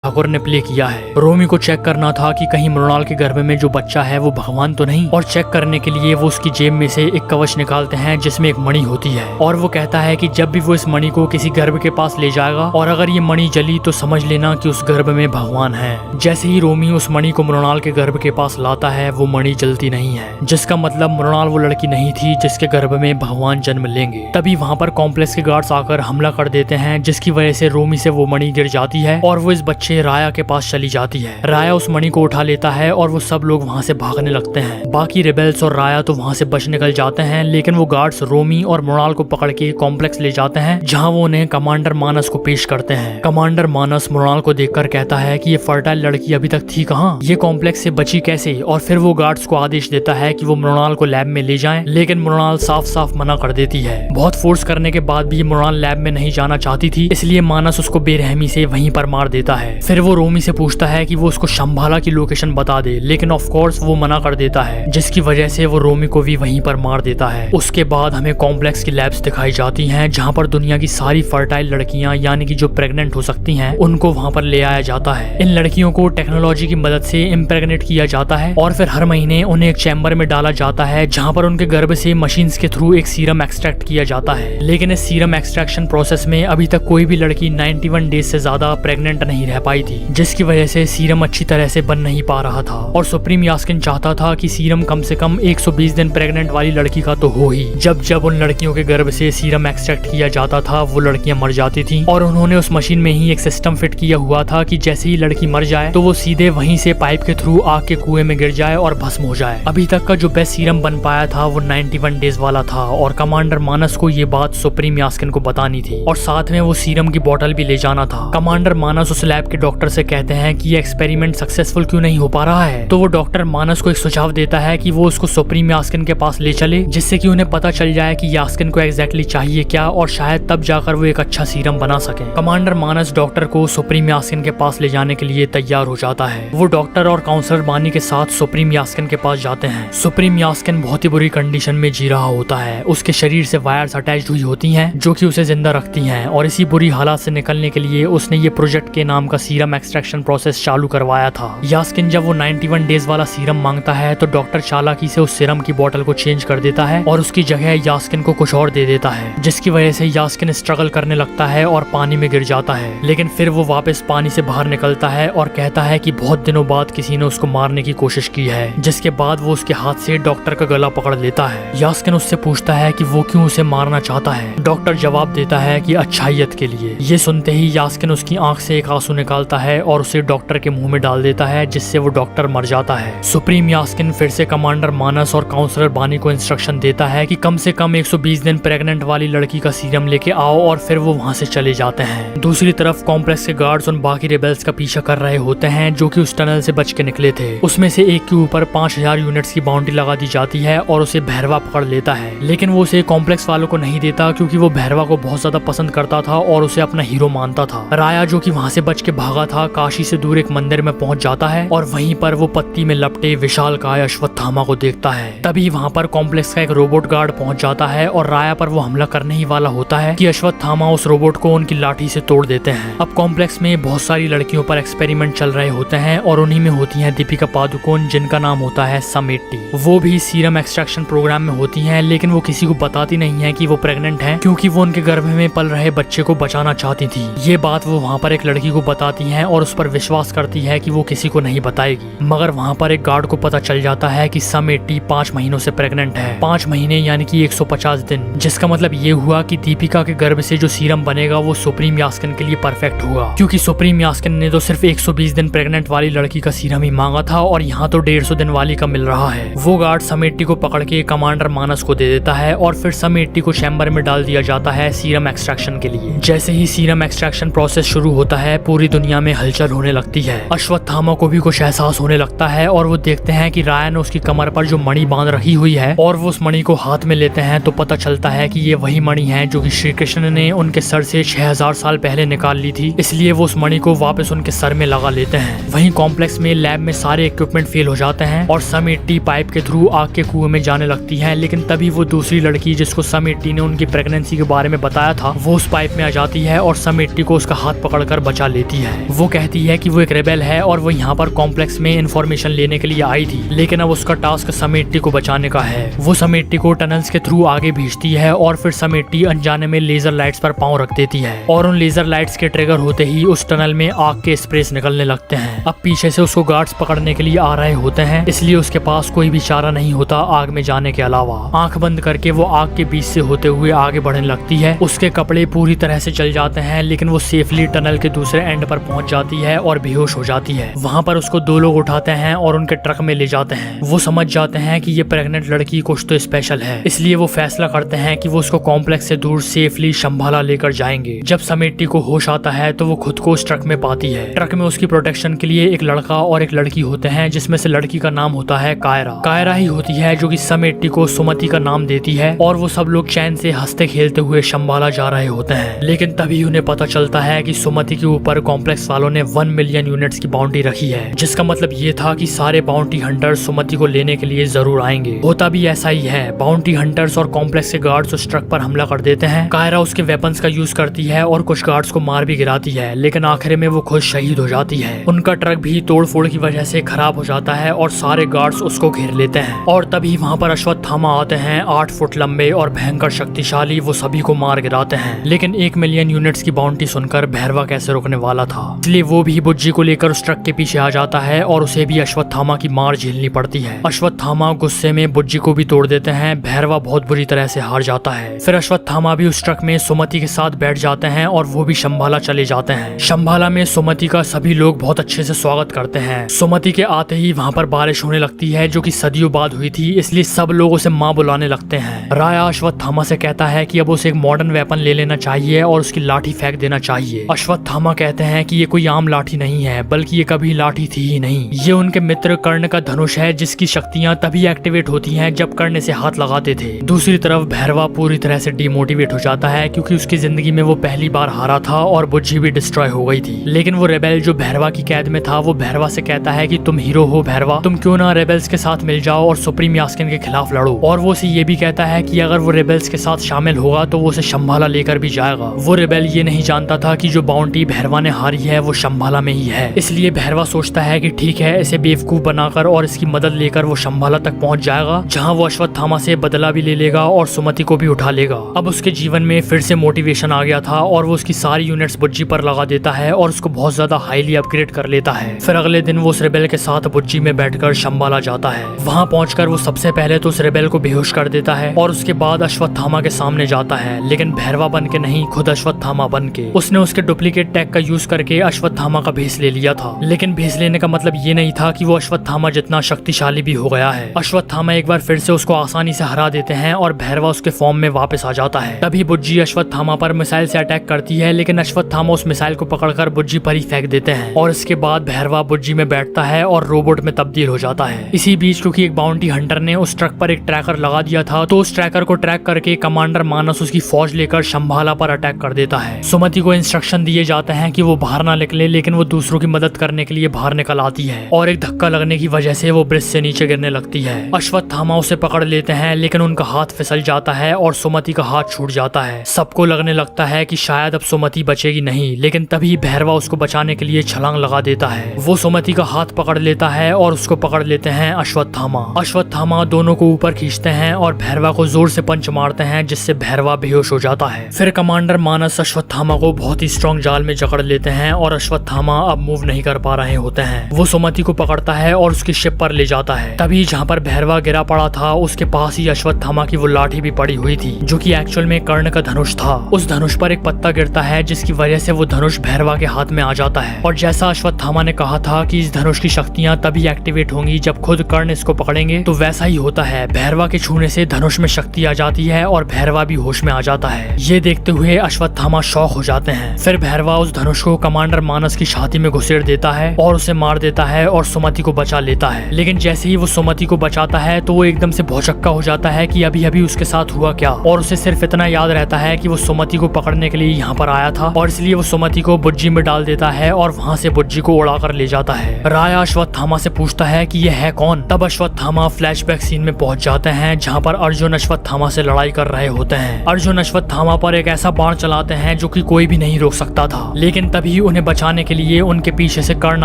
ठाकुर ने प्ले किया है। रोमी को चेक करना था कि कहीं मृणाल के गर्भ में जो बच्चा है वो भगवान तो नहीं, और चेक करने के लिए वो उसकी जेब में से एक कवच निकालते हैं जिसमें एक मणि होती है, और वो कहता है कि जब भी वो इस मणि को किसी गर्भ के पास ले जाएगा और अगर ये मणि जली तो समझ लेना कि उस गर्भ में भगवान है। जैसे ही रोमी उस मणि को मृणाल के गर्भ के पास लाता है वो मणि जलती नहीं है, जिसका मतलब मृणाल वो लड़की नहीं थी जिसके गर्भ में भगवान जन्म लेंगे। तभी वहाँ पर कॉम्प्लेक्स के गार्ड्स आकर हमला कर देते हैं, जिसकी वजह से रोमी से वो मणि गिर जाती है और वो इस बच्चे राया के पास चली जाती है। राया उस मणि को उठा लेता है और वो सब लोग वहाँ से भागने लगते हैं। बाकी रिबेल्स और राया तो वहाँ से बच निकल जाते हैं, लेकिन वो गार्ड्स रोमी और मृणाल को पकड़ के कॉम्प्लेक्स ले जाते हैं, जहाँ वो उन्हें कमांडर मानस को पेश करते हैं। कमांडर मानस मृणाल को देखकर कहता है कि ये फर्टाइल लड़की अभी तक थी कहाँ, ये कॉम्प्लेक्स से बची कैसे, और फिर वो गार्ड्स को आदेश देता है कि वो मृणाल को लैब में ले जाएं, लेकिन मृणाल साफ साफ मना कर देती है। बहुत फोर्स करने के बाद भी मृणाल लैब में नहीं जाना चाहती थी, इसलिए मानस उसको बेरहमी से वहीं पर मार देता है। फिर वो रोमी से पूछता है कि वो उसको शंभाला की लोकेशन बता दे, लेकिन ऑफ कोर्स वो मना कर देता है, जिसकी वजह से वो रोमी को भी वहीं पर मार देता है। उसके बाद हमें कॉम्प्लेक्स की लैब्स दिखाई जाती हैं, जहाँ पर दुनिया की सारी फर्टाइल लड़कियां यानी कि जो प्रेग्नेंट हो सकती हैं उनको वहाँ पर ले आया जाता है। इन लड़कियों को टेक्नोलॉजी की मदद से इम्प्रेग्नेट किया जाता है और फिर हर महीने उन्हें एक चैम्बर में डाला जाता है, जहाँ पर उनके गर्भ से मशीन्स के थ्रू एक सीरम एक्सट्रैक्ट किया जाता है। लेकिन इस सीरम एक्सट्रैक्शन प्रोसेस में अभी तक कोई भी लड़की 91 डेज से ज्यादा प्रेग्नेंट नहीं रह पाई थी, जिसकी वजह से सीरम अच्छी तरह से बन नहीं पा रहा था। और सुप्रीम यास्किन चाहता था कि सीरम कम से कम 120 दिन प्रेग्नेंट वाली लड़की का तो हो ही। जब जब उन लड़कियों के गर्भ से सीरम एक्सट्रैक्ट किया जाता था वो लड़कियां मर जाती थी, और उन्होंने उस मशीन में ही एक सिस्टम फिट किया हुआ था कि जैसे ही लड़की मर जाए तो वो सीधे वहीं से पाइप के थ्रू आग के कुएं में गिर जाए और भस्म हो जाए। अभी तक का जो बेस्ट सीरम बन पाया था वो 91 डेज वाला था, और कमांडर मानस को ये बात सुप्रीम यास्किन को बतानी थी, और साथ में वो सीरम की बोतल भी ले जाना था। कमांडर मानस उस लैब के डॉक्टर से कहते हैं कि ये एक्सपेरिमेंट सक्सेसफुल क्यों नहीं हो पा रहा है, तो वो डॉक्टर मानस को एक सुझाव देता है कि वो उसको सुप्रीम यास्किन के पास ले चले, जिससे कि उन्हें पता चल जाए कि यास्किन को एग्जैक्टली चाहिए क्या, और शायद तब जाकर वो एक अच्छा सीरम बना सके। कमांडर मानस डॉक्टर को सुप्रीम यास्किन के पास ले जाने के लिए तैयार हो जाता है। वो डॉक्टर और काउंसलर बानी के साथ सुप्रीम यास्किन के पास जाते हैं। सुप्रीम यास्किन बहुत ही बुरी कंडीशन में जी रहा होता है, उसके शरीर से वायर्स अटैच हुई होती हैं जो कि उसे जिंदा रखती हैं, और इसी बुरी हालात से निकलने के लिए उसने ये प्रोजेक्ट के नाम का सीरम एक्सट्रैक्शन प्रोसेस चालू करवाया था। यास्किन जब वो 91 डेज वाला सीरम मांगता है तो डॉक्टर चालाकी से उस सीरम की बोतल को चेंज कर देता है और उसकी जगह यास्किन को कुछ और दे देता है, जिसकी वजह से यास्किन स्ट्रगल करने लगता है और पानी में गिर जाता है। लेकिन फिर वो वापस पानी से बाहर निकलता है और कहता है कि बहुत दिनों बाद किसी ने उसको मारने की कोशिश की है, जिसके बाद वो उसके हाथ से डॉक्टर का गला पकड़ लेता है। यास्किन उससे पूछता है कि वो क्यों उसे मारना चाहता है। डॉक्टर जवाब देता है कि अच्छाइयत के लिए। ये सुनते ही यास्किन उसकी आंख से एक आंसू निकालता है और उसे डॉक्टर के मुंह में डाल देता है, जिससे वो डॉक्टर मर जाता है। सुप्रीम यास्किन फिर से कमांडर मानस और काउंसलर बानी को इंस्ट्रक्शन देता है कि कम से कम 120 दिन प्रेग्नेंट वाली लड़की का सीरम लेके आओ, और फिर वो वहाँ से चले जाते हैं। दूसरी तरफ कॉम्प्लेक्स के गार्ड्स उन बाकी रेबेल्स का पीछा कर रहे होते हैं जो कि उस टनल से बच के निकले थे। उसमें से एक के ऊपर 5000 यूनिट्स की बाउंड्री लगा दी जाती है और उसे भैरवा पकड़ लेता है, लेकिन वो उसे कॉम्प्लेक्स वालों को नहीं देता क्योंकि वो भैरवा को बहुत ज्यादा पसंद करता था और उसे अपना हीरो मानता था। राया जो कि वहाँ से बच के भागा था काशी से दूर एक मंदिर में पहुंच जाता है और वहीं पर वो पत्ती में लपटे विशालकाय अश्वत्थामा को देखता है। तभी वहाँ पर कॉम्प्लेक्स का एक रोबोट गार्ड पहुंच जाता है और राया पर वो हमला करने ही वाला होता है कि अश्वत्थामा उस रोबोट को उनकी लाठी से तोड़ देते हैं। अब कॉम्प्लेक्स में बहुत सारी लड़कियों पर एक्सपेरिमेंट चल रहे होते हैं और उन्हीं में होती है दीपिका पादुकोण, जिनका नाम होता है समेटी। वो भी सीरम एक्सट्रैक्शन प्रोग्राम में होती है, लेकिन वो किसी को बताती नहीं है कि वो प्रेग्नेंट है, क्योंकि वो उनके गर्भ में पल रहे बच्चे को बचाना चाहती थी। ये बात वो वहाँ पर एक लड़की को बताती है और उस पर विश्वास करती है कि वो किसी को नहीं बताएगी। मगर वहाँ पर एक गार्ड को पता चल जाता है कि समेटी 5 महीनों से प्रेग्नेंट है। 5 महीने यानी कि 150 दिन, जिसका मतलब ये हुआ कि दीपिका के गर्भ से जो सीरम बनेगा वो सुप्रीम यास्किन के लिए परफेक्ट होगा, क्योंकि सुप्रीम यास्किन ने तो सिर्फ 120 दिन प्रेग्नेंट वाली लड़की का सीरम ही मांगा था और यहाँ तो 150 दिन वाली का मिल रहा है। वो गार्ड समेटी को पकड़ के कमांडर मानस को दे देता है और फिर समेटी को चैम्बर में डाल दिया जाता है सीरम एक्सट्रैक्शन के लिए। जैसे ही सीरम एक्सट्रैक्शन प्रोसेस शुरू होता है पूरी दुनिया में हलचल होने लगती है। अश्वत्थामा को भी कुछ एहसास होने लगता है और वो देखते हैं कि राया ने उसकी कमर पर जो मणि बांध रखी हुई है और वो उस मणि को हाथ में लेते हैं तो पता चलता है कि ये वही मणि है जो कि श्री कृष्ण ने उनके सर से 6000 साल पहले निकाल ली थी। इसलिए वो उस मणि को वापस उनके सर में लगा लेते हैं। वहीं कॉम्प्लेक्स में लैब में सारे इक्विपमेंट फेल हो जाते हैं और समिट्टी पाइप के थ्रू आग के कुएं में जाने लगती है। लेकिन तभी वो दूसरी लड़की जिसको समिट्टी ने उनकी प्रेगनेंसी के बारे में बताया था वो उस पाइप में आ जाती है और समिट्टी को उसका हाथ पकड़कर बचा लेती है। वो कहती है कि वो एक रेबेल है और वो यहाँ पर कॉम्प्लेक्स में इंफॉर्मेशन लेने के लिए आई थी, लेकिन अब उसका टास्क समिट्टी को बचाने का है। वो समिट्टी को टनल्स के थ्रू आगे भेजती है और फिर समिट्टी अनजाने में लेजर लाइट्स पर पांव रख देती है और उन लेजर लाइट्स के ट्रिगर होते ही उस टनल में आग के स्प्रेस निकलने लगते हैं। अब पीछे से उसको गार्ड्स पकड़ने के लिए आ रहे होते हैं, इसलिए उसके पास कोई भी चारा नहीं होता आग में जाने के अलावा। आंख बंद करके वो आग के बीच से होते हुए आगे बढ़ने लगती है। उसके कपड़े पूरी तरह से जल जाते हैं, लेकिन वो सेफली टनल के दूसरे एंड पर पहुंच जाती है और बेहोश हो जाती है। वहाँ पर उसको 2 लोग उठाते हैं और उनके ट्रक में ले जाते हैं। वो समझ जाते हैं कि ये प्रेग्नेंट लड़की कुछ तो स्पेशल है, इसलिए वो फैसला करते हैं कि वो उसको कॉम्प्लेक्स से दूर सेफली शंभाला लेकर जाएंगे। जब समिट्टी को होश आता है तो वो खुद को उस ट्रक में पाती है। ट्रक में उसकी प्रोटेक्शन के लिए एक लड़का और एक लड़की होते हैं, जिसमें से लड़की का नाम होता है कायरा। कायरा ही होती है जो कि समिट्टी को सुमति का नाम देती है और वो सब लोग चैन से हंसते खेलते हुए शंभाला जा रहे होते हैं। लेकिन तभी उन्हें पता चलता है कि सुमति के ऊपर कॉम्प्लेक्स वालों ने 1 मिलियन यूनिट्स की बाउंड्री रखी है, जिसका मतलब ये था कि सारे बाउंड्री हंटर्स सुमति को लेने के लिए जरूर आएंगे। होता भी ऐसा ही है। बाउंड्री हंटर्स और कॉम्प्लेक्स के गार्ड्स उस ट्रक पर हमला कर देते हैं। कायरा उसके वेपन्स का यूज करती है और कुछ गार्ड्स को मार भी गिराती है, लेकिन आखिर में वो खुद शहीद हो जाती है। उनका ट्रक भी तोड़फोड़ की वजह से खराब हो जाता है और सारे गार्ड्स उसको घेर लेते हैं। और तभी वहाँ पर अश्वत्थामा आते हैं, 8 फुट लंबे और भयंकर शक्तिशाली। वो सभी को मार गिराते हैं, लेकिन 1 मिलियन यूनिट्स की बाउंड्री सुनकर भैरवा कैसे रोकने वाला था, इसलिए वो भी बुज्जी को लेकर उस ट्रक के पीछे आ जाता है और उसे भी अश्वत्थामा की मार झेलनी पड़ती है। अश्वत्थामा गुस्से में बुज्जी को भी तोड़ देते हैं। भैरवा बहुत बुरी तरह से हार जाता है। फिर अश्वत्थामा भी उस ट्रक में सुमति के साथ बैठ जाते हैं और वो भी शंभाला चले जाते हैं। शंभाला में सुमति का सभी लोग बहुत अच्छे से स्वागत करते हैं। सुमति के आते ही वहाँ पर बारिश होने लगती है, जो कि सदियों बाद हुई थी, इसलिए सब लोग उसे माँ बुलाने लगते हैं। राया अश्वत्थामा से कहता है कि अब उसे एक मॉडर्न वेपन ले लेना चाहिए और उसकी लाठी फेंक देना चाहिए। अश्वत्थामा कहते हैं कि ये कोई आम लाठी नहीं है, बल्कि ये कभी लाठी थी ही नहीं। ये उनके मित्र कर्ण का धनुष है, जिसकी शक्तियाँ तभी एक्टिवेट होती हैं जब कर्ण से हाथ लगाते थे। दूसरी तरफ भैरवा पूरी तरह से डिमोटिवेट हो जाता है, क्योंकि उसकी जिंदगी में वो पहली बार हारा था और बुज्जी भी डिस्ट्रॉय हो गई थी। लेकिन वो रेबेल जो भैरवा की कैद में था, वो भैरवा से कहता है कि तुम हीरो हो भैरवा, तुम क्यों ना रेबेल्स के साथ मिल जाओ और सुप्रीम यास्किन के खिलाफ लड़ो। और वो उसे ये भी कहता है कि अगर वो रेबेल्स के साथ शामिल होगा तो वो उसे शंभाला लेकर भी जाएगा। वो रेबेल ये नहीं जानता था कि जो बाउंड्री भैरवा ने हारी है वो शंभाला में ही है, इसलिए भैरवा सोचता है कि ठीक है, इसे बेवकूफ बनाकर और इसकी मदद लेकर वो शंभाला तक पहुंच जाएगा, जहां वो अश्वत्थामा से बदला भी ले लेगा और सुमति को भी उठा लेगा। अब उसके जीवन में फिर से मोटिवेशन आ गया था और वो उसकी सारी यूनिट्स बुज्जी पर लगा देता है और उसको बहुत ज्यादा हाईली अपग्रेड कर लेता है। फिर अगले दिन वो उस रेबेल के साथ बुज्जी में बैठकर शंभाला जाता है। वहां पहुंचकर वो सबसे पहले तो उस रेबेल को बेहोश कर देता है और उसके बाद अश्वत्थामा के सामने जाता है, लेकिन भैरवा बन के नहीं, खुद अश्वत्थामा बन के। उसने उसके डुप्लीकेट टैग का यूज करके अश्वत्थामा का भेस ले लिया था, लेकिन भेस लेने का मतलब ये नहीं था कि वो अश्वत्थामा जितना शक्तिशाली भी हो गया है। अश्वत्थामा एक बार फिर से उसको आसानी से हरा देते हैं और भैरवा उसके फॉर्म में वापस आ जाता है। तभी बुज्जी अश्वत्थामा पर मिसाइल से अटैक करती है, लेकिन अश्वत्थामा उस मिसाइल को पकड़कर बुज्जी पर ही फेंक देते हैं और इसके बाद भैरवा बुज्जी में बैठता है और रोबोट में तब्दील हो जाता है। इसी बीच क्योंकि एक बाउंटी हंटर ने उस ट्रक पर एक ट्रैकर लगा दिया था, तो उस ट्रैकर को ट्रैक करके कमांडर मानस उसकी फौज लेकर शंभाला पर अटैक कर देता है। सुमति को इंस्ट्रक्शन दिए जाते हैं कि वो बाहर ना निकले, लेकिन वो दूसरों की मदद करने के लिए बाहर निकल आती है और एक धक्का लगने की वजह से वो ब्रिज से नीचे गिरने लगती है। अश्वत्थामा उसे पकड़ लेते हैं, लेकिन उनका हाथ फिसल जाता है और सुमति का हाथ छूट जाता है। सबको लगने लगता है कि शायद अब सुमति बचेगी नहीं, लेकिन तभी भैरवा उसको बचाने के लिए छलांग लगा देता है। वो सुमति का हाथ पकड़ लेता है और उसको पकड़ लेते हैं अश्वत्थामा। अश्वत्थामा दोनों को ऊपर खींचते हैं और भैरवा को जोर से पंच मारते हैं, जिससे भैरवा बेहोश हो जाता है। फिर कमांडर मानस अश्वत्थामा को बहुत ही स्ट्रॉन्ग जाल में जकड़ लेते हैं और अश्वत्थामा अब मूव नहीं कर पा रहे होते हैं। वो सुमति को पकड़ता है और उसकी शिप पर ले जाता है। तभी जहाँ पर भैरवा गिरा पड़ा था, उसके पास ही अश्वत्थामा की वो लाठी भी पड़ी हुई थी, जो कि एक्चुअल में कर्ण का धनुष था। उस धनुष पर एक पत्ता गिरता है, जिसकी वजह से वो धनुष भैरवा के हाथ में आ जाता है। और जैसा अश्वत्थामा ने कहा था कि इस धनुष की शक्तियां तभी एक्टिवेट होंगी जब खुद कर्ण इसको पकड़ेंगे, तो वैसा ही होता है। भैरवा के छूने से धनुष में शक्ति आ जाती है और भैरवा भी होश में आ जाता है। ये देखते हुए अश्वत्थामा शॉक हो जाते हैं। फिर भैरवा उस धनुष को कमांडर मानस की छाती में घुसेड़ देता है और उसे मार देता है और सुमति को बचा लेता है। लेकिन जैसे ही ही वो सुमति को बचाता है तो वो एकदम से भौचक्का हो जाता है कि अभी अभी उसके साथ हुआ क्या, और उसे सिर्फ इतना याद रहता है कि वो सुमति को पकड़ने के लिए यहाँ पर आया था, और इसलिए वो सुमति को बुज्जी में डाल देता है और वहाँ से बुज्जी को उड़ा कर ले जाता है। राया अश्वत्थामा से पूछता है कि ये है कौन। तब अश्वत्थामा फ्लैशबैक सीन में पहुंच जाते हैं जहाँ पर अर्जुन अश्वत्थामा से लड़ाई कर रहे होते हैं। अर्जुन अश्वत्थामा पर एक ऐसा बाण चलाते हैं जो कि कोई भी नहीं रोक सकता था, लेकिन तभी उन्हें बचाने के लिए उनके पीछे से कर्ण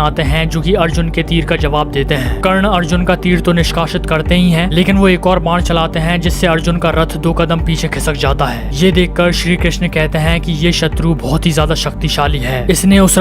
आते हैं जो कि अर्जुन के तीर का जवाब देते हैं। कर्ण अर्जुन का तीर तो निष्कासित करते ही हैं, लेकिन वो एक और बाण चलाते हैं जिससे अर्जुन का रथ 2 कदम पीछे खिसक जाता है। ये देखकर श्री कृष्ण कहते हैं कि ये शत्रु बहुत ही ज्यादा शक्तिशाली है, इसने उस